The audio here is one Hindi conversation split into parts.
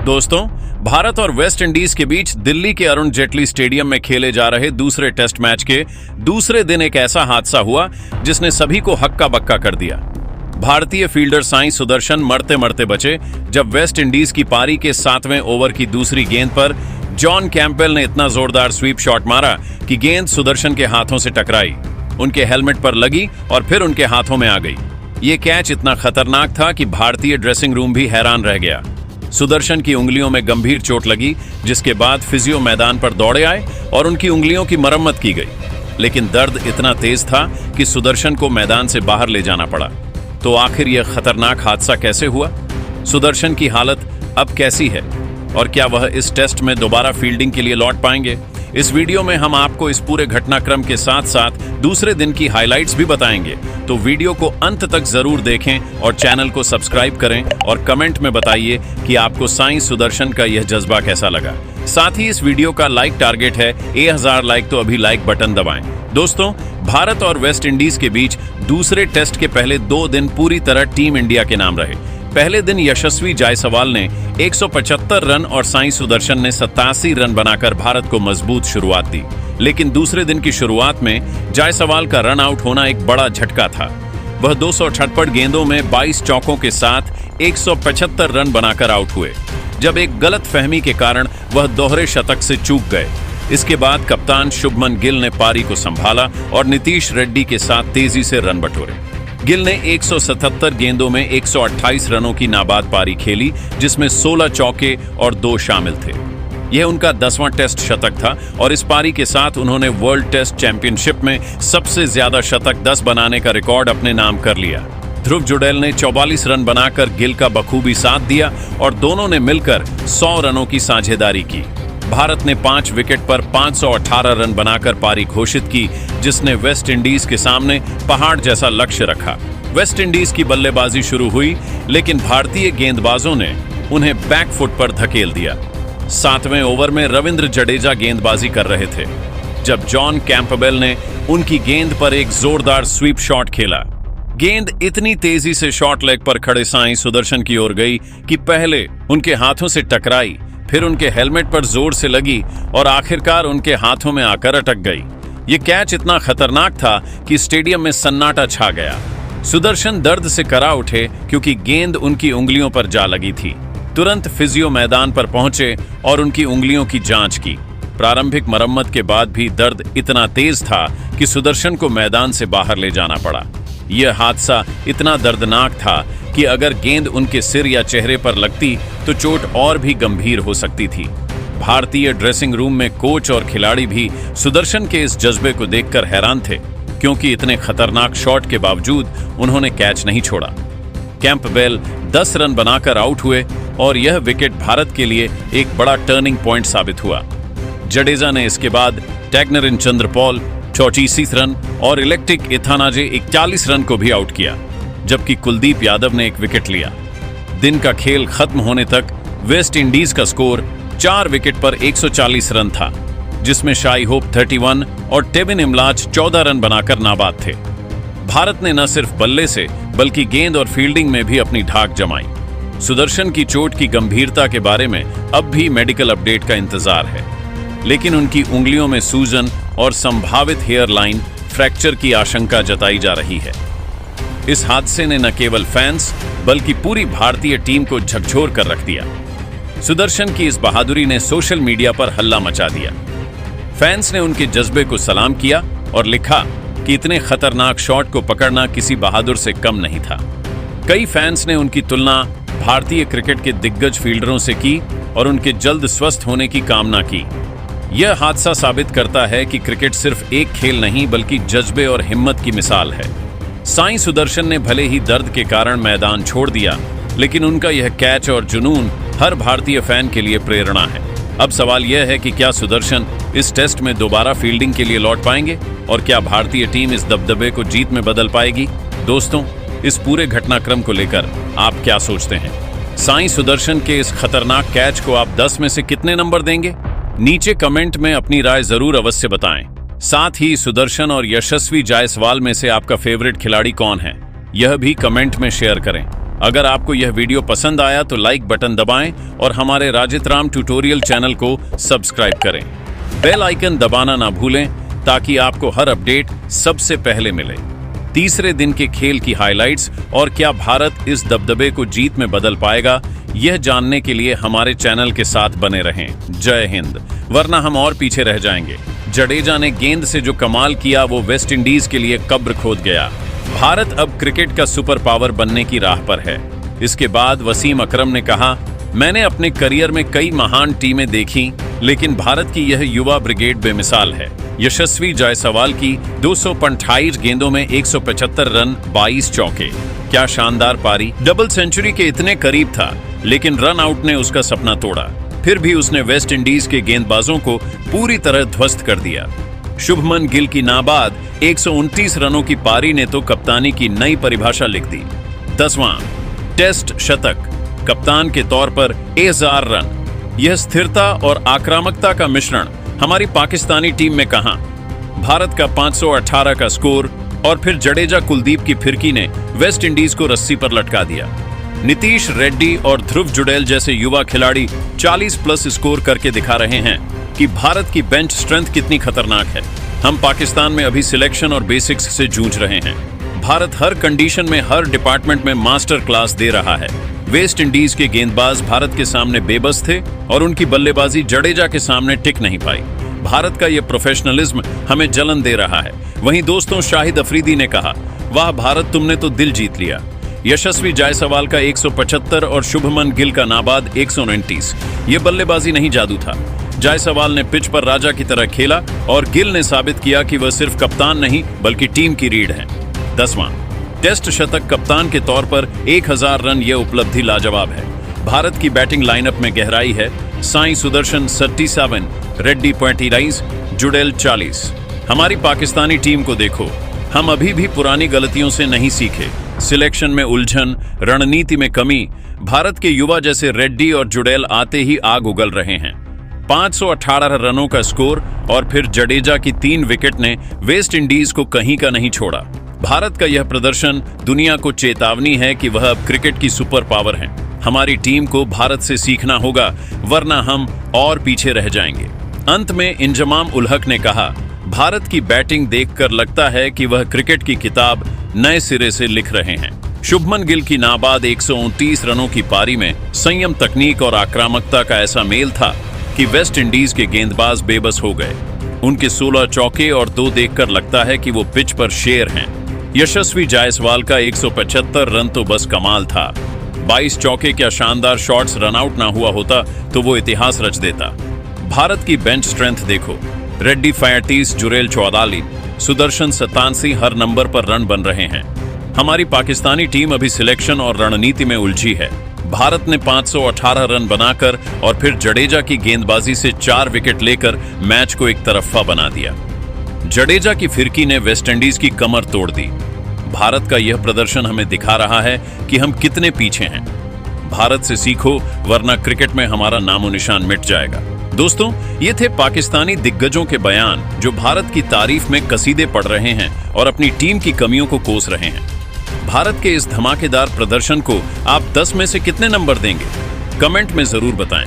दोस्तों, भारत और वेस्ट इंडीज के बीच दिल्ली के अरुण जेटली स्टेडियम में खेले जा रहे दूसरे टेस्ट मैच के दूसरे दिन एक ऐसा हादसा हुआ जिसने सभी को हक्का बक्का कर दिया। भारतीय फील्डर साई सुदर्शन मरते मरते बचे जब वेस्ट इंडीज की पारी के 7वें ओवर की दूसरी गेंद पर जॉन कैंपबेल ने इतना जोरदार स्वीप शॉट मारा कि गेंद सुदर्शन के हाथों से टकराई, उनके हेलमेट पर लगी और फिर उनके हाथों में आ गई। ये कैच इतना खतरनाक था कि भारतीय ड्रेसिंग रूम भी हैरान रह गया। सुदर्शन की उंगलियों में गंभीर चोट लगी, जिसके बाद फिजियो मैदान पर दौड़े आए और उनकी उंगलियों की मरम्मत की गई। लेकिन दर्द इतना तेज था कि सुदर्शन को मैदान से बाहर ले जाना पड़ा। तो आखिर यह खतरनाक हादसा कैसे हुआ? सुदर्शन की हालत अब कैसी है और क्या वह इस टेस्ट में दोबारा फील्डिंग के लिए लौट पाएंगे? इस वीडियो में हम आपको इस पूरे घटनाक्रम के साथ साथ दूसरे दिन की हाइलाइट्स भी बताएंगे। तो वीडियो को अंत तक जरूर देखें और चैनल को सब्सक्राइब करें और कमेंट में बताइए कि आपको साई सुदर्शन का यह जज्बा कैसा लगा। साथ ही इस वीडियो का लाइक टारगेट है 1000 लाइक, तो अभी लाइक बटन दबाएं। दोस्तों, भारत और वेस्ट इंडीज के बीच दूसरे टेस्ट के पहले 2 दिन पूरी तरह टीम इंडिया के नाम रहे। पहले दिन यशस्वी जायसवाल ने 175 रन और साई सुदर्शन ने 87 रन बनाकर भारत को मजबूत शुरुआत दी। लेकिन दूसरे दिन की शुरुआत में जायसवाल का रन आउट होना एक बड़ा झटका था। वह 266 गेंदों में 22 चौकों के साथ 175 रन बनाकर आउट हुए, जब एक गलत फहमी के कारण वह दोहरे शतक से चूक गए। इसके बाद कप्तान शुभमन गिल ने पारी को संभाला और नीतीश रेड्डी के साथ तेजी से रन बटोरे। गिल ने 177 गेंदों में 128 रनों की नाबाद पारी खेली, जिसमें 16 चौके और 2 शामिल थे। यह उनका 10वां टेस्ट शतक था और इस पारी के साथ उन्होंने वर्ल्ड टेस्ट चैंपियनशिप में सबसे ज्यादा शतक 10 बनाने का रिकॉर्ड अपने नाम कर लिया। ध्रुव जुड़ैल ने 44 रन बनाकर गिल का बखूबी साथ दिया और दोनों ने मिलकर 100 रनों की साझेदारी की। भारत ने 5 विकेट पर 518 रन बनाकर पारी घोषित की, जिसने वेस्ट इंडीज के सामने पहाड़ जैसा लक्ष्य रखा। वेस्ट इंडीज की बल्लेबाजी शुरू हुई, लेकिन भारतीय गेंदबाजों ने उन्हें बैकफुट पर धकेल दिया। 7वें ओवर में रविंद्र जडेजा गेंदबाजी कर रहे थे जब जॉन कैंपबेल ने उनकी गेंद पर एक जोरदार स्वीप शॉट खेला। गेंद इतनी तेजी से शॉर्ट लेग पर खड़े साई सुदर्शन की ओर गई कि पहले उनके हाथों से टकराई, फिर उनके हेलमेट पर जोर से लगी और आखिरकार उनके हाथों में आकर अटक गई। ये कैच इतना खतरनाक था कि स्टेडियम में सन्नाटा छा गया। सुदर्शन दर्द से करा उठे क्योंकि गेंद उनकी उंगलियों पर जा लगी थी। तुरंत फिजियो मैदान पर पहुंचे और उनकी उंगलियों की जांच की। प्रारंभिक मरम्मत के बाद भी दर्द इतना तेज था कि सुदर्शन को मैदान से बाहर ले जाना पड़ा। यह हादसा इतना दर्दनाक था कि अगर गेंद उनके सिर या चेहरे पर लगती तो चोट और भी गंभीर हो सकती थी। भारतीय ड्रेसिंग रूम में कोच और खिलाड़ी भी सुदर्शन के इस जज्बे को देखकर हैरान थे, क्योंकि इतने खतरनाक शॉट के बावजूद उन्होंने कैच नहीं छोड़ा। कैंपबेल 10 रन बनाकर आउट हुए और यह विकेट भारत के लिए एक बड़ा टर्निंग पॉइंट साबित हुआ। जडेजा ने इसके बाद टैग्नरिन चंद्रपॉल 34 रन और इलेक्ट्रिक इथानाजे 41 रन को भी आउट किया, जबकि कुलदीप यादव ने 1 विकेट लिया। दिन का खेल खत्म होने तक वेस्ट इंडीज का स्कोर 4 विकेट पर 140 रन था, जिसमें शाई होप 31 और टेविन इमलाज 14 रन बनाकर नाबाद थे। भारत ने न सिर्फ बल्ले से बल्कि गेंद और फील्डिंग में भी अपनी धाक जमाई। सुदर्शन की चोट की गंभीरता के बारे में अब भी मेडिकल अपडेट का इंतजार है, लेकिन उनकी उंगलियों में सूजन और संभावित हेयरलाइन फ्रैक्चर की आशंका जताई जा रही है। इस हादसे ने न केवल फैंस बल्कि पूरी भारतीय टीम को झकझोर कर रख दिया। सुदर्शन की इस बहादुरी ने सोशल मीडिया पर हल्ला मचा दिया। फैंस ने उनके जज्बे को सलाम किया और लिखा कि इतने खतरनाक शॉट को पकड़ना किसी बहादुर से कम नहीं था। कई फैंस ने उनकी तुलना भारतीय क्रिकेट के दिग्गज फील्डरों से की और उनके जल्द स्वस्थ होने की कामना की। यह हादसा साबित करता है कि क्रिकेट सिर्फ एक खेल नहीं बल्कि जज्बे और हिम्मत की मिसाल है। साई सुदर्शन ने भले ही दर्द के कारण मैदान छोड़ दिया, लेकिन उनका यह कैच और जुनून हर भारतीय फैन के लिए प्रेरणा है। अब सवाल यह है कि क्या सुदर्शन इस टेस्ट में दोबारा फील्डिंग के लिए लौट पाएंगे और क्या भारतीय टीम इस दबदबे को जीत में बदल पाएगी? दोस्तों, इस पूरे घटनाक्रम को लेकर आप क्या सोचते हैं? साई सुदर्शन के इस खतरनाक कैच को आप 10 में से कितने नंबर देंगे? नीचे कमेंट में अपनी राय जरूर अवश्य बताएं। साथ ही सुदर्शन और यशस्वी जायसवाल में से आपका फेवरेट खिलाड़ी कौन है, यह भी कमेंट में शेयर करें। अगर आपको यह वीडियो पसंद आया तो लाइक बटन दबाएं और हमारे राजित राम ट्यूटोरियल चैनल को सब्सक्राइब करें। बेल आइकन दबाना ना भूलें ताकि आपको हर अपडेट सबसे पहले मिले। तीसरे दिन के खेल की हाइलाइट्स और क्या भारत इस दबदबे को जीत में बदल पाएगा, यह जानने के लिए हमारे चैनल के साथ बने रहें। जय हिंद, वरना हम और पीछे रह जाएंगे। जडेजा ने गेंद से जो कमाल किया वो वेस्ट इंडीज के लिए कब्र खोद गया। भारत अब क्रिकेट का सुपर पावर बनने की राह पर है। इसके बाद वसीम अकरम ने कहा, मैंने अपने करियर में कई महान टीमें देखी, लेकिन भारत की यह युवा ब्रिगेड बेमिसाल है। यशस्वी जायसवाल की 228 गेंदों में 175 रन, 22 चौके। क्या शानदार पारी! डबल सेंचुरी के इतने करीब था, लेकिन रन आउट ने उसका सपना तोड़ा। फिर भी उसने वेस्ट इंडीज के गेंदबाजों को पूरी तरह ध्वस्त कर दिया। शुभमन गिल की नाबाद 129 रनों की पारी ने तो कप्तानी की नई परिभाषा लिख दी। 10वां टेस्ट शतक, कप्तान के तौर पर 1000 रन। यह स्थिरता और आक्रामकता का मिश्रण हमारी पाकिस्तानी टीम में कहां? भारत का 518 का स्कोर और फिर जडेजा कुलदीप की फिरकी ने वेस्ट इंडीज को रस्सी पर लटका दिया। नीतीश रेड्डी और ध्रुव जुड़ेल जैसे युवा खिलाड़ी 40 प्लस स्कोर करके दिखा रहे हैं कि भारत की बेंच स्ट्रेंथ कितनी खतरनाक है। हम पाकिस्तान में अभी सिलेक्शन और बेसिक्स से जूझ रहे हैं। भारत हर कंडीशन में, हर डिपार्टमेंट में मास्टर क्लास दे रहा है। वेस्ट इंडीज के गेंदबाज भारत के सामने बेबस थे और उनकी बल्लेबाजी जडेजा के सामने टिक नहीं पाई। भारत का यह प्रोफेशनलिज्म हमें जलन दे रहा है। वहीं दोस्तों, शाहिद अफरीदी ने कहा, वाह भारत, तुमने तो दिल जीत लिया। यशस्वी जायसवाल का 175 और शुभमन गिल का नाबाद 129। ये बल्लेबाजी नहीं, जादू था। जायसवाल ने पिच पर राजा की तरह खेला और गिल ने साबित किया कि वह सिर्फ कप्तान नहीं बल्कि टीम की रीढ़ है। 10वां टेस्ट शतक, कप्तान के तौर पर 1000 रन। यह उपलब्धि लाजवाब है। भारत की बैटिंग लाइनअप में गहराई है। साई सुदर्शन 37, रेड्डी 29, जुडेल 40। हमारी पाकिस्तानी टीम को देखो, हम अभी भी पुरानी गलतियों से नहीं सीखे। सिलेक्शन में उलझन, रणनीति में कमी। भारत के युवा जैसे रेड्डी और जुडेल आते ही आग उगल रहे हैं। 518 रनों का स्कोर और फिर जडेजा की 3 विकेट ने वेस्ट इंडीज को कहीं का नहीं छोड़ा। भारत का यह प्रदर्शन दुनिया को चेतावनी है कि वह अब क्रिकेट की सुपर पावर है। हमारी टीम को भारत से सीखना होगा, वरना हम और पीछे रह जाएंगे। अंत में इंजमाम उल हक ने कहा, भारत की बैटिंग देखकर लगता है कि वह क्रिकेट की किताब नए सिरे से लिख रहे हैं। शुभमन गिल की नाबाद 129 रनों की पारी में संयम, तकनीक और आक्रामकता का ऐसा मेल था कि वेस्ट इंडीज के गेंदबाज बेबस हो गए। उनके 16 चौके और 2 देखकर लगता है कि वो पिच पर शेर हैं। यशस्वी जायसवाल का 175 रन तो बस कमाल था। 22 चौके, क्या शानदार शॉट्स! रन आउट ना हुआ होता तो वो इतिहास रच देता। भारत की बेंच स्ट्रेंथ देखो, रेड्डी 35, जुरेल 44, सुदर्शन 87, हर नंबर पर रन बन रहे हैं। हमारी पाकिस्तानी टीम अभी सिलेक्शन और रणनीति में उलझी है। भारत ने 518 रन बनाकर और फिर जडेजा की गेंदबाजी से 4 विकेट लेकर मैच को एक तरफा बना दिया। जडेजा की फिरकी ने वेस्टइंडीज की कमर तोड़ दी। भारत का यह प्रदर्शन हमें दिखा रहा है कि हम कितने पीछे हैं। भारत से सीखो, वरना क्रिकेट में हमारा नामो निशान मिट जाएगा। दोस्तों, ये थे पाकिस्तानी दिग्गजों के बयान जो भारत की तारीफ में कसीदे पढ़ रहे हैं और अपनी टीम की कमियों को कोस रहे हैं। भारत के इस धमाकेदार प्रदर्शन को आप 10 में से कितने नंबर देंगे? कमेंट में जरूर बताएं।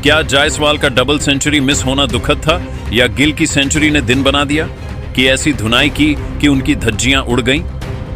क्या जायसवाल का डबल सेंचुरी मिस होना दुखद था, या गिल की सेंचुरी ने दिन बना दिया? कि ऐसी धुनाई की कि उनकी धज्जियां उड़ गईं?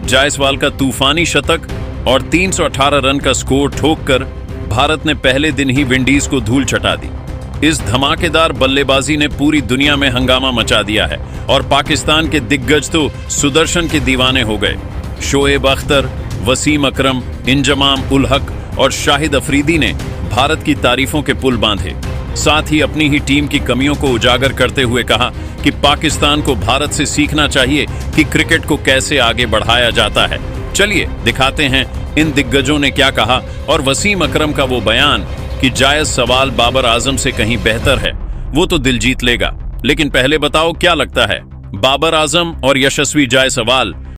जायसवाल का तूफानी शतक और 318 रन का स्कोर ठोककर भारत ने पहले दिन ही विंडीज को धूल चटा दी। इस धमाकेदार बल्लेबाजी ने पूरी दुनिया में हंगामा मचा दिया है और पाकिस्तान के दिग्गज तो सुदर्शन के दीवाने हो गए। शोएब अख्तर, वसीम अकरम, इंजमाम उल हक और शाहिद अफरीदी ने भारत की तारीफों के पुल बांधे। साथ ही अपनी ही टीम की कमियों को उजागर करते हुए कहा कि पाकिस्तान को भारत से सीखना चाहिए कि क्रिकेट को कैसे आगे बढ़ाया जाता है। चलिए दिखाते हैं इन दिग्गजों ने क्या कहा और वसीम अकरम का वो बयान कि जायज सवाल बाबर आजम से कहीं बेहतर है, वो तो दिल जीत लेगा। लेकिन पहले बताओ क्या लगता है, बाबर आजम और यशस्वी जायसवाल